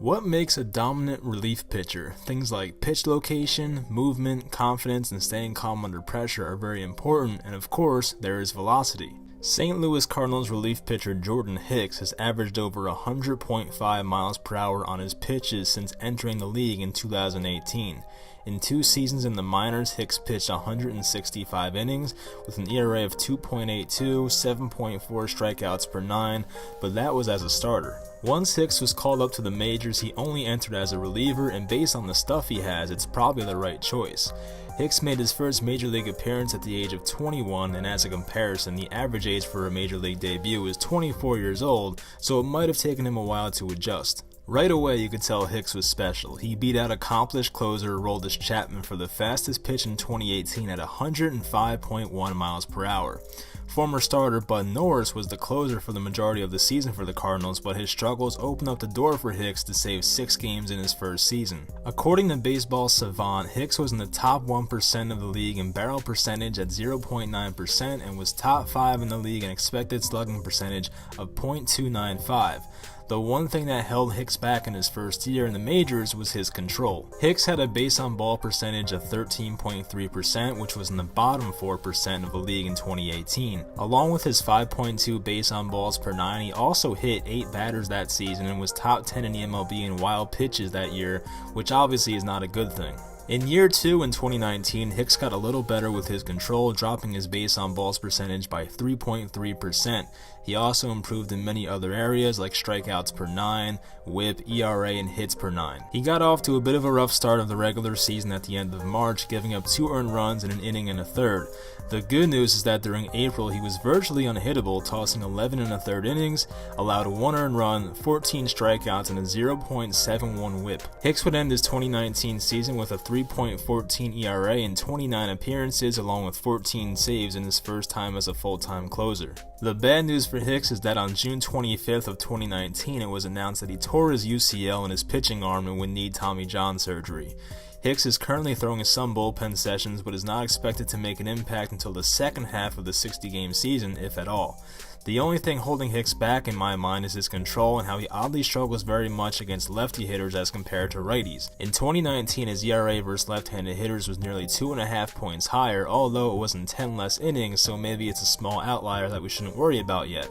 What makes a dominant relief pitcher? Things like pitch location, movement, confidence, and staying calm under pressure are very important, and of course, there is velocity. St. Louis Cardinals relief pitcher Jordan Hicks has averaged over 100.5 miles per hour on his pitches since entering the league in 2018. In 2 seasons in the minors, Hicks pitched 165 innings with an ERA of 2.82, 7.4 strikeouts per 9, but that was as a starter. Once Hicks was called up to the majors, he only entered as a reliever, and based on the stuff he has, it's probably the right choice. Hicks made his first major league appearance at the age of 21, and as a comparison, the average age for a major league debut is 24 years old, so it might have taken him a while to adjust. Right away, you could tell Hicks was special. He beat out accomplished closer Aroldis Chapman for the fastest pitch in 2018 at 105.1 miles per hour. Former starter Bud Norris was the closer for the majority of the season for the Cardinals, but his struggles opened up the door for Hicks to save 6 games in his first season. According to Baseball Savant, Hicks was in the top 1% of the league in barrel percentage at 0.9% and was top 5 in the league in expected slugging percentage of .295. The one thing that held Hicks back in his first year in the majors was his control. Hicks had a base on ball percentage of 13.3%, which was in the bottom 4% of the league in 2018. Along with his 5.2 base on balls per 9, he also hit 8 batters that season and was top 10 in the MLB in wild pitches that year, which obviously is not a good thing. In year 2 in 2019, Hicks got a little better with his control, dropping his base on balls percentage by 3.3%. He also improved in many other areas like strikeouts per 9, whip, ERA, and hits per 9. He got off to a bit of a rough start of the regular season at the end of March, giving up 2 earned runs in an inning and a third. The good news is that during April he was virtually unhittable, tossing 11 and a third innings, allowed 1 earned run, 14 strikeouts, and a 0.71 whip. Hicks would end his 2019 season with a 3.14 ERA in 29 appearances, along with 14 saves in his first time as a full-time closer. The bad news for Hicks is that on June 25th of 2019, it was announced that he tore his UCL in his pitching arm and would need Tommy John surgery. Hicks is currently throwing some bullpen sessions, but is not expected to make an impact until the second half of the 60-game season, if at all. The only thing holding Hicks back in my mind is his control and how he oddly struggles very much against lefty hitters as compared to righties. In 2019, his ERA versus left-handed hitters was nearly 2.5 points higher, although it was in 10 less innings, so maybe it's a small outlier that we shouldn't worry about yet.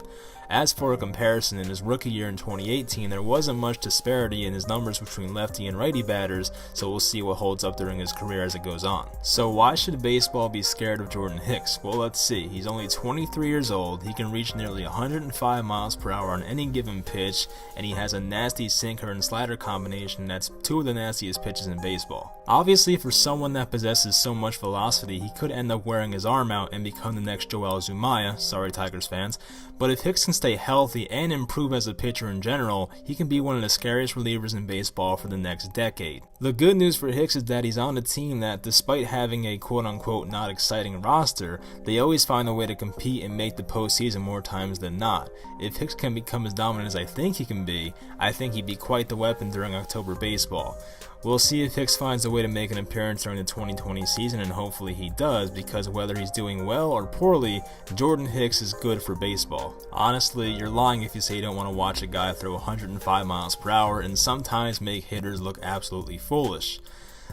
As for a comparison, in his rookie year in 2018, there wasn't much disparity in his numbers between lefty and righty batters, so we'll see what holds up during his career as it goes on. So why should baseball be scared of Jordan Hicks? Well, let's see. He's only 23 years old, he can reach nearly 105 miles per hour on any given pitch, and he has a nasty sinker and slider combination that's 2 of the nastiest pitches in baseball. Obviously, for someone that possesses so much velocity, he could end up wearing his arm out and become the next Joel Zumaya, sorry Tigers fans, but if Hicks can stay healthy and improve as a pitcher in general, he can be one of the scariest relievers in baseball for the next decade. The good news for Hicks is that he's on a team that, despite having a quote-unquote not exciting roster, they always find a way to compete and make the postseason more times than not. If Hicks can become as dominant as I think he can be, I think he'd be quite the weapon during October baseball. We'll see if Hicks finds a way to make an appearance during the 2020 season, and hopefully he does, because whether he's doing well or poorly, Jordan Hicks is good for baseball. Honestly, you're lying if you say you don't want to watch a guy throw 105 miles per hour and sometimes make hitters look absolutely foolish.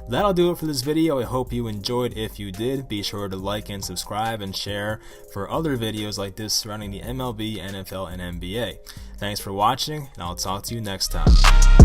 That'll do it for this video. I hope you enjoyed. If you did, be sure to like and subscribe and share for other videos like this surrounding the MLB, NFL, and NBA. Thanks for watching, and I'll talk to you next time.